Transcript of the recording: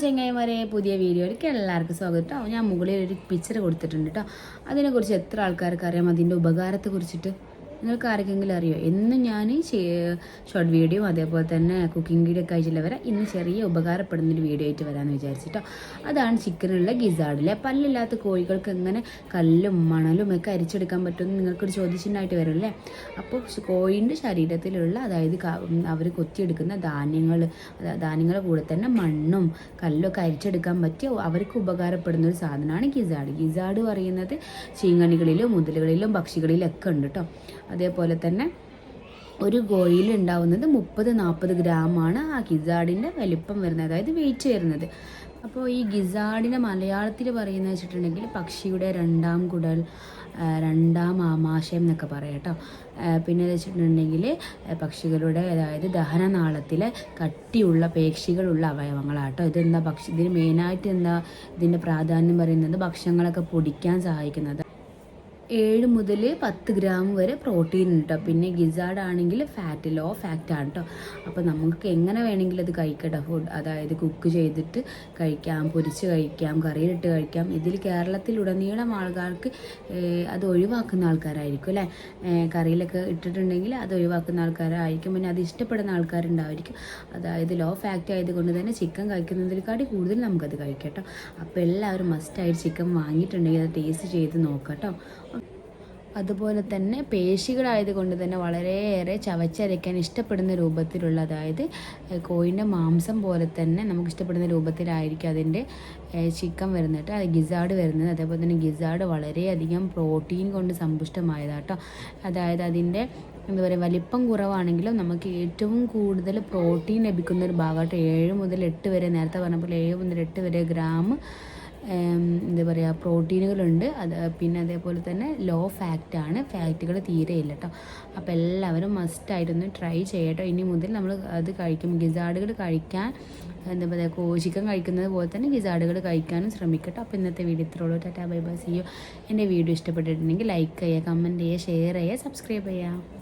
ചെങ്ങായിമാരെ, പുതിയ വീഡിയോയിലേക്ക് എല്ലാവർക്കും സ്വാഗതം കേട്ടോ. ഞാൻ മുകളിൽ ഒരു പിക്ചർ കൊടുത്തിട്ടുണ്ട് കേട്ടോ. അതിനെക്കുറിച്ച് എത്ര ആൾക്കാർക്ക് അറിയാം, അതിൻ്റെ ഉപകാരത്തെ കുറിച്ചിട്ട് നിങ്ങൾക്ക് ആർക്കെങ്കിലും അറിയോ? എന്നും ഞാൻ ഷോർട്ട് വീഡിയോ അതേപോലെ തന്നെ കുക്കിംഗ് വീഡിയോ ഒക്കെ അയച്ചില്ല വരാം. ഇന്ന് ചെറിയ ഉപകാരപ്പെടുന്നൊരു വീഡിയോ ആയിട്ട് വരാമെന്ന് വിചാരിച്ചിട്ടോ. അതാണ് ചിക്കനുള്ള ഗിസാർഡിലെ പല്ലില്ലാത്ത കോഴികൾക്ക് എങ്ങനെ കല്ലും മണലും ഒക്കെ അരിച്ചെടുക്കാൻ പറ്റുമെന്ന് നിങ്ങൾക്കൊരു ചോദ്യചിഹ്നമായിട്ട് വരുമല്ലേ. അപ്പോൾ കോഴിൻ്റെ ശരീരത്തിലുള്ള, അതായത് അവർ കൊത്തിയെടുക്കുന്ന ധാന്യങ്ങളുടെ കൂടെ തന്നെ മണ്ണും കല്ലും ഒക്കെ അരിച്ചെടുക്കാൻ പറ്റിയ അവർക്ക് ഉപകാരപ്പെടുന്ന ഒരു സാധനമാണ് ഗിസാർഡ്. ഗിസാർഡ് പറയുന്നത് ചീങ്കണികളിലും മുതലുകളിലും പക്ഷികളിലും ഒക്കെ ഉണ്ട് കേട്ടോ. അതേപോലെ തന്നെ ഒരു കോഴിയിൽ ഉണ്ടാവുന്നത് 30-40 ഗ്രാമാണ് ആ ഗിസാർഡിൻ്റെ വലിപ്പം വരുന്നത്, അതായത് വെയിറ്റ് വരുന്നത്. അപ്പോൾ ഈ ഗിസാർഡിനെ മലയാളത്തിൽ പറയുന്നത് വെച്ചിട്ടുണ്ടെങ്കിൽ പക്ഷിയുടെ രണ്ടാം കുടൽ, രണ്ടാം ആമാശയം എന്നൊക്കെ പറയാം കേട്ടോ. പിന്നെ വെച്ചിട്ടുണ്ടെങ്കിൽ പക്ഷികളുടെ, അതായത് ദഹനനാളത്തിലെ കട്ടിയുള്ള പേശികളുള്ള അവയവങ്ങളാട്ടോ. ഇതെന്താ ഇതിന് മെയിനായിട്ട് ഇതിൻ്റെ പ്രാധാന്യം പറയുന്നത് ഭക്ഷണങ്ങളൊക്കെ പൊടിക്കാൻ സഹായിക്കുന്നത്. 7 മുതൽ 10 ഗ്രാം വരെ പ്രോട്ടീൻ ഉണ്ട് കേട്ടോ. പിന്നെ ഗിസാർഡ് ആണെങ്കിൽ ലോ ഫാറ്റ് ആണ് കേട്ടോ. അപ്പോൾ നമുക്ക് എങ്ങനെ വേണമെങ്കിലും അത് കഴിക്കട്ടോ. അതായത് കുക്ക് ചെയ്തിട്ട് കഴിക്കാം, പൊരിച്ച് കഴിക്കാം, കറിയിലിട്ട് കഴിക്കാം. ഇതിൽ കേരളത്തിലുടനീളം ആൾക്കാർക്ക് അത് ഒഴിവാക്കുന്ന ആൾക്കാരായിരിക്കും അല്ലേ. കറിയിലൊക്കെ ഇട്ടിട്ടുണ്ടെങ്കിൽ അത് ഒഴിവാക്കുന്ന ആൾക്കാരായിരിക്കും. പിന്നെ അത് ഇഷ്ടപ്പെടുന്ന ആൾക്കാരുണ്ടായിരിക്കും. അതായത് ലോ ഫാറ്റ് ആയതുകൊണ്ട് തന്നെ ചിക്കൻ കഴിക്കുന്നതിനെക്കാട്ടി കൂടുതൽ നമുക്കത് കഴിക്കാം കേട്ടോ. അപ്പോൾ എല്ലാവരും മസ്റ്റായിട്ട് ചിക്കൻ വാങ്ങിയിട്ടുണ്ടെങ്കിൽ അത് ടേസ്റ്റ് ചെയ്ത് നോക്കാം കേട്ടോ. അതുപോലെ തന്നെ പേശികളായതുകൊണ്ട് തന്നെ വളരെയേറെ ചവച്ചരയ്ക്കാൻ ഇഷ്ടപ്പെടുന്ന രൂപത്തിലുള്ള, അതായത് കോഴിൻ്റെ മാംസം പോലെ തന്നെ നമുക്ക് ഇഷ്ടപ്പെടുന്ന രൂപത്തിലായിരിക്കും അതിൻ്റെ ചിക്കൻ വരുന്നിട്ട് അത് ഗിസാർഡ് വരുന്നത്. അതേപോലെ തന്നെ ഗിസാർഡ് വളരെയധികം പ്രോട്ടീൻ കൊണ്ട് സമ്പുഷ്ടമായതാട്ടോ. അതായത് അതിൻ്റെ എന്താ പറയുക, വലിപ്പം കുറവാണെങ്കിലും നമുക്ക് ഏറ്റവും കൂടുതൽ പ്രോട്ടീൻ ലഭിക്കുന്ന ഒരു ഭാഗമായിട്ട് 7 മുതൽ 8 വരെ, നേരത്തെ പറഞ്ഞ പോലെ 7 മുതൽ 8 വരെ ഗ്രാം എന്താ പറയുക പ്രോട്ടീനുകളുണ്ട്. പിന്നെ അതേപോലെ തന്നെ ലോ ഫാക്റ്റാണ്, ഫാക്റ്റുകൾ തീരെ ഇല്ല കേട്ടോ. അപ്പോൾ എല്ലാവരും മസ്റ്റായിട്ടൊന്ന് ട്രൈ ചെയ്യട്ടോ. ഇനി മുതൽ നമ്മൾ അത് കഴിക്കും, ഗിസാർഡുകൾ കഴിക്കാൻ എന്താ പറയുക, ചിക്കൻ കഴിക്കുന്നത് പോലെ തന്നെ ഗിസാർഡുകൾ കഴിക്കാനും ശ്രമിക്കട്ടോ. അപ്പോൾ ഇന്നത്തെ വീഡിയോ ഇത്രയുള്ളൂ. Tata bye bye, see you. എൻ്റെ വീഡിയോ ഇഷ്ടപ്പെട്ടിട്ടുണ്ടെങ്കിൽ ലൈക്ക് ചെയ്യുക, കമൻറ്റ് ചെയ്യുക, ഷെയർ ചെയ്യുക, സബ്സ്ക്രൈബ് ചെയ്യുക.